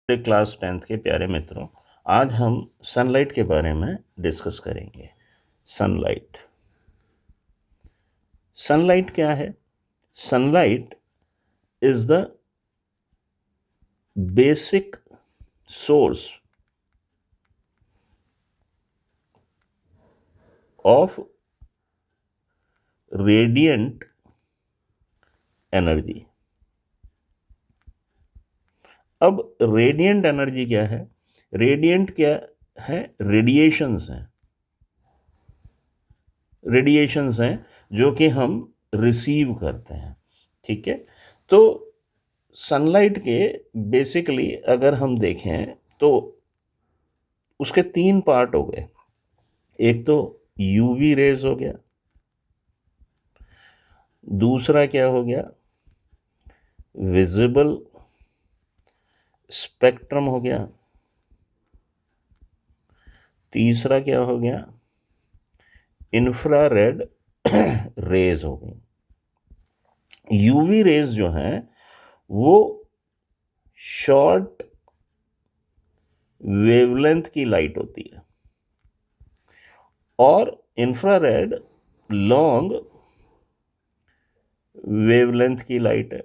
Class 10th के प्यारे मित्रों, आज हम सनलाइट के बारे में डिस्कस करेंगे। सनलाइट सनलाइट क्या है? Sunlight is the basic source of radiant energy. अब रेडिएंट एनर्जी क्या है? रेडिएंट क्या है? रेडिएशंस हैं जो कि हम रिसीव करते हैं। ठीक है, तो सनलाइट के बेसिकली अगर हम देखें तो उसके 3 पार्ट हो गए। एक तो यूवी रेज हो गया, दूसरा क्या हो गया? विजिबल स्पेक्ट्रम हो गया, तीसरा क्या हो गया? इंफ्रारेड रेज हो गई। यूवी रेज जो हैं वो शॉर्ट वेवलेंथ की लाइट होती है और इंफ्रारेड लॉन्ग वेवलेंथ की लाइट है,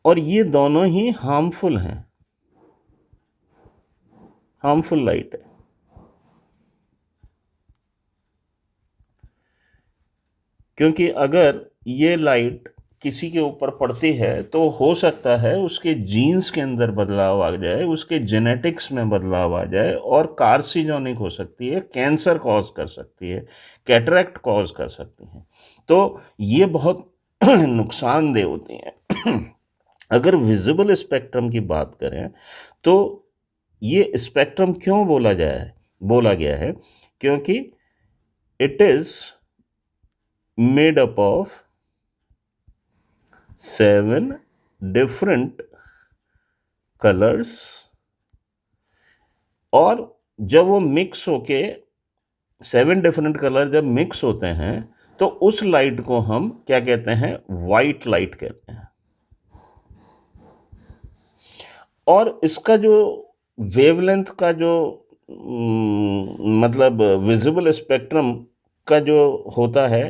और ये दोनों ही हार्मफुल लाइट है। क्योंकि अगर ये लाइट किसी के ऊपर पड़ती है तो हो सकता है उसके जीन्स के अंदर बदलाव आ जाए, उसके जेनेटिक्स में बदलाव आ जाए और कार्सिनोनिक हो सकती है, कैंसर कॉज कर सकती है, कैटरैक्ट कॉज कर सकती है। तो ये बहुत नुकसानदेह होती हैं। अगर विजिबल स्पेक्ट्रम की बात करें तो ये स्पेक्ट्रम क्यों बोला गया है? क्योंकि it is made up of 7 different colours, और जब वो मिक्स होके 7 डिफरेंट कलर जब मिक्स होते हैं तो उस लाइट को हम क्या कहते हैं? वाइट लाइट कहते हैं। और इसका जो वेवलेंथ का जो मतलब विजिबल स्पेक्ट्रम का जो होता है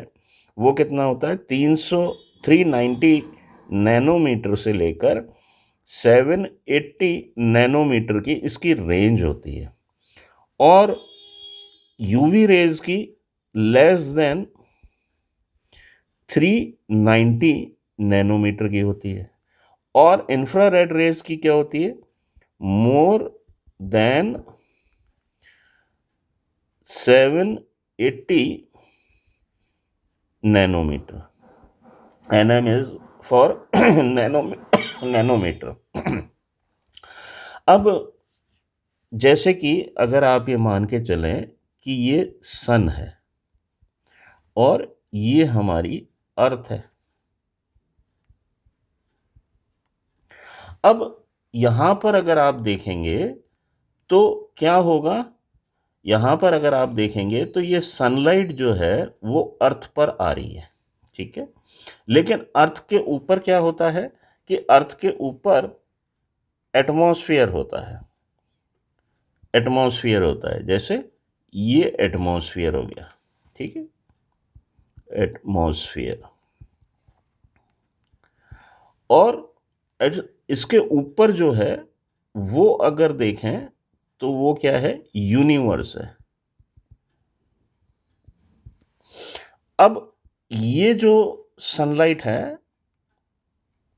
वो कितना होता है? 390 नैनोमीटर से लेकर 780 नैनोमीटर की इसकी रेंज होती है, और यूवी रेज की लेस देन 390 नैनोमीटर की होती है, और इंफ्रारेड रेज की क्या होती है? More than 780 nanometre. nm is for nanometre. अब जैसे कि अगर आप ये मान के चलें कि ये सन है और ये हमारी अर्थ है। अब यहां पर अगर आप देखेंगे तो क्या होगा? यहां पर अगर आप देखेंगे तो ये सनलाइट जो है वो अर्थ पर आ रही है। ठीक है, लेकिन अर्थ के ऊपर क्या होता है कि अर्थ के ऊपर एटमॉस्फेयर होता है। जैसे ये एटमॉस्फेयर हो गया। ठीक है, एटमॉस्फेयर। और इसके ऊपर जो है वो अगर देखें तो वो क्या है? यूनिवर्स है। अब ये जो सनलाइट है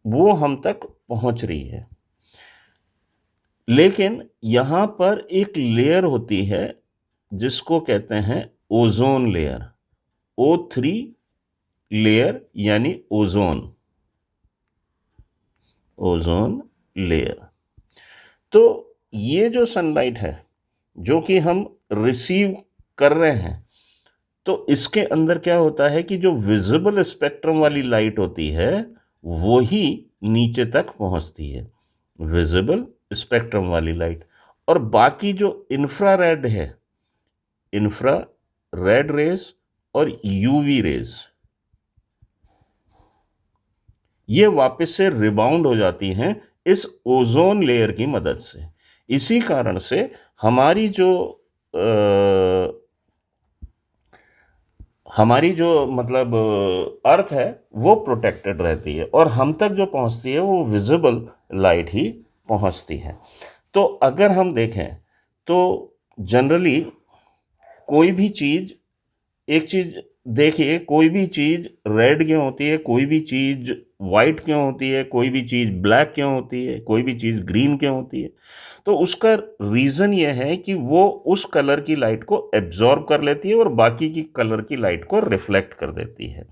वो हम तक पहुंच रही है, लेकिन यहां पर एक लेयर होती है जिसको कहते हैं ओजोन लेयर। O3 लेयर यानी ओजोन लेयर। तो ये जो सनलाइट है जो कि हम रिसीव कर रहे हैं, तो इसके अंदर क्या होता है कि जो विजिबल स्पेक्ट्रम वाली लाइट होती है वो ही नीचे तक पहुंचती है, विजिबल स्पेक्ट्रम वाली लाइट। और बाकी जो इंफ्रारेड है, इंफ्रारेड रेज और यूवी रेज, ये वापस से रिबाउंड हो जाती हैं इस ओजोन लेयर की मदद से। इसी कारण से हमारी जो मतलब अर्थ है वो प्रोटेक्टेड रहती है, और हम तक जो पहुंचती है वो विजिबल लाइट ही पहुंचती है। तो अगर हम देखें तो जनरली कोई भी चीज़, एक चीज़ देखिए, कोई भी चीज़ रेड क्यों होती है, कोई भी चीज़ वाइट क्यों होती है, कोई भी चीज़ ब्लैक क्यों होती है, कोई भी चीज़ ग्रीन क्यों होती है, तो उसका रीज़न ये है कि वो उस कलर की लाइट को एब्जॉर्ब कर लेती है और बाकी की कलर की लाइट को रिफ्लेक्ट कर देती है।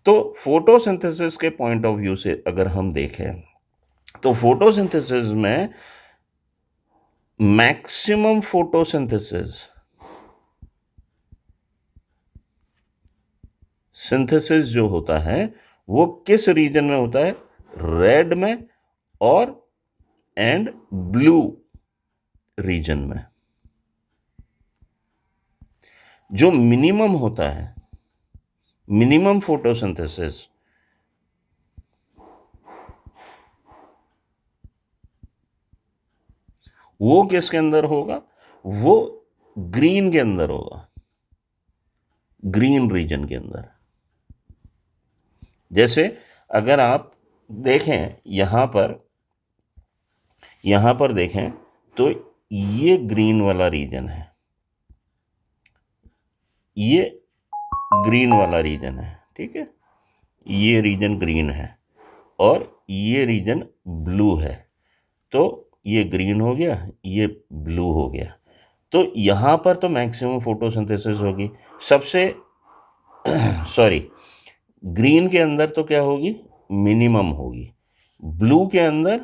तो फोटोसिंथेसिस के पॉइंट ऑफ व्यू से अगर हम देखें तो फोटोसिंथेसिस में मैक्सिमम फोटोसिंथेसिस सिंथेसिस जो होता है वो किस रीजन में होता है? रेड में और एंड ब्लू रीजन में। जो मिनिमम होता है, मिनिमम फोटोसिंथेसिस, वो किसके अंदर होगा? वो ग्रीन के अंदर होगा, ग्रीन रीजन के अंदर। जैसे अगर आप देखें यहां पर देखें तो ये ग्रीन वाला रीजन है, ये ग्रीन वाला रीजन है, ठीक है, ये रीजन ग्रीन है और ये रीजन ब्लू है। तो ये ग्रीन हो गया, ये ब्लू हो गया। तो यहाँ पर तो मैक्सिमम फोटोसिंथेसिस होगी सबसे सॉरी, ग्रीन के अंदर तो क्या होगी? मिनिमम होगी। ब्लू के अंदर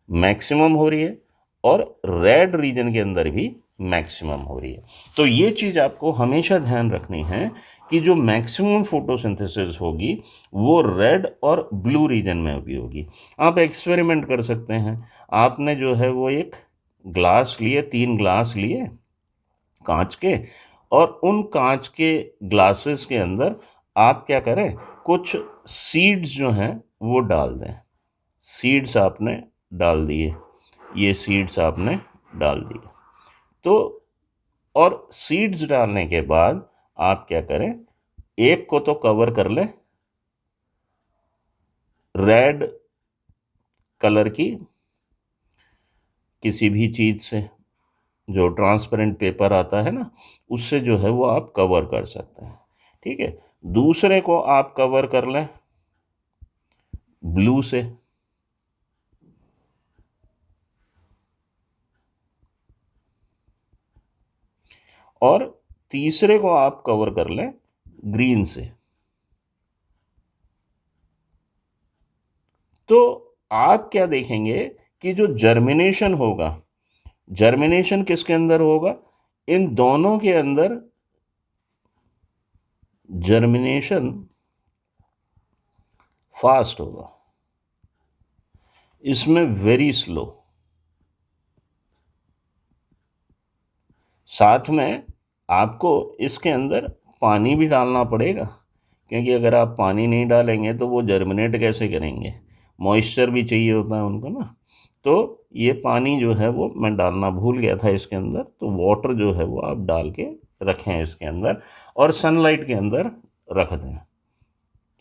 मैक्सिमम हो रही है और रेड रीजन के अंदर भी मैक्सिमम हो रही है। तो ये चीज़ आपको हमेशा ध्यान रखनी है कि जो मैक्सिमम फोटोसिंथेसिस होगी वो रेड और ब्लू रीजन में भी होगी। आप एक्सपेरिमेंट कर सकते हैं। आपने जो है वो एक ग्लास लिए, 3 ग्लास लिए कांच के, और उन कांच के ग्लासेस के अंदर आप क्या करें, कुछ सीड्स जो हैं वो डाल दें। सीड्स आपने डाल दिए, ये सीड्स आपने डाल दिए। तो और सीड्स डालने के बाद आप क्या करें, एक को तो कवर कर लें रेड कलर की किसी भी चीज़ से, जो ट्रांसपेरेंट पेपर आता है ना, उससे जो है वो आप कवर कर सकते हैं, ठीक है। दूसरे को आप कवर कर लें ब्लू से, और तीसरे को आप कवर कर लें ग्रीन से। तो आप क्या देखेंगे कि जो जर्मिनेशन होगा, जर्मिनेशन किसके अंदर होगा? इन दोनों के अंदर जर्मिनेशन फास्ट होगा, इसमें वेरी स्लो। साथ में आपको इसके अंदर पानी भी डालना पड़ेगा, क्योंकि अगर आप पानी नहीं डालेंगे तो वो जर्मिनेट कैसे करेंगे? मॉइस्चर भी चाहिए होता है उनको ना। तो ये पानी जो है वो मैं डालना भूल गया था इसके अंदर, तो वाटर जो है वो आप डाल के रखें इसके अंदर, और सनलाइट के अंदर रख दें।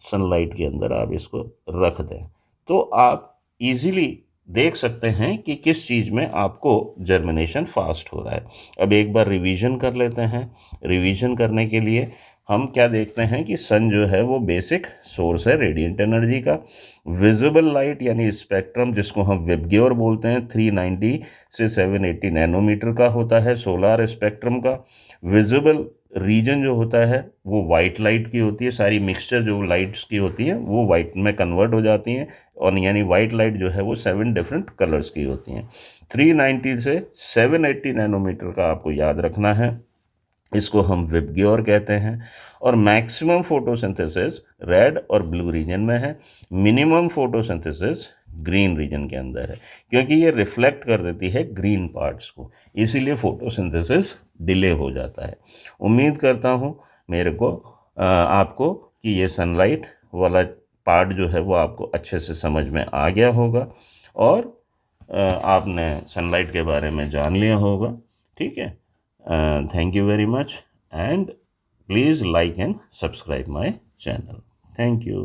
सनलाइट के अंदर आप इसको रख दें तो आप इजीली देख सकते हैं कि किस चीज़ में आपको जर्मिनेशन फास्ट हो रहा है। अब एक बार रिवीजन कर लेते हैं। रिवीजन करने के लिए हम क्या देखते हैं कि सन जो है वो बेसिक सोर्स है रेडिएंट एनर्जी का। विजिबल लाइट यानी स्पेक्ट्रम, जिसको हम वेबग्योर बोलते हैं, 390 से 780 नैनोमीटर का होता है सोलार स्पेक्ट्रम का। विजिबल रीजन जो होता है वो वाइट लाइट की होती है, सारी मिक्सचर जो लाइट्स की होती है वो वाइट में कन्वर्ट हो जाती हैं, और यानी वाइट लाइट जो है वो 7 डिफरेंट कलर्स की होती हैं। 390 से 780 नैनोमीटर का आपको याद रखना है, इसको हम विबग्योर कहते हैं। और मैक्सिमम फोटोसिंथेसिस रेड और ब्लू रीजन में है, मिनिमम फोटोसिंथेसिस ग्रीन रीजन के अंदर है, क्योंकि ये रिफ्लेक्ट कर देती है ग्रीन पार्ट्स को, इसीलिए फोटोसिंथेसिस डिले हो जाता है। उम्मीद करता हूँ मेरे को आपको कि ये सनलाइट वाला पार्ट जो है वो आपको अच्छे से समझ में आ गया होगा, और आपने सनलाइट के बारे में जान लिया होगा। ठीक है, thank you very much, and please like and subscribe my channel. Thank you.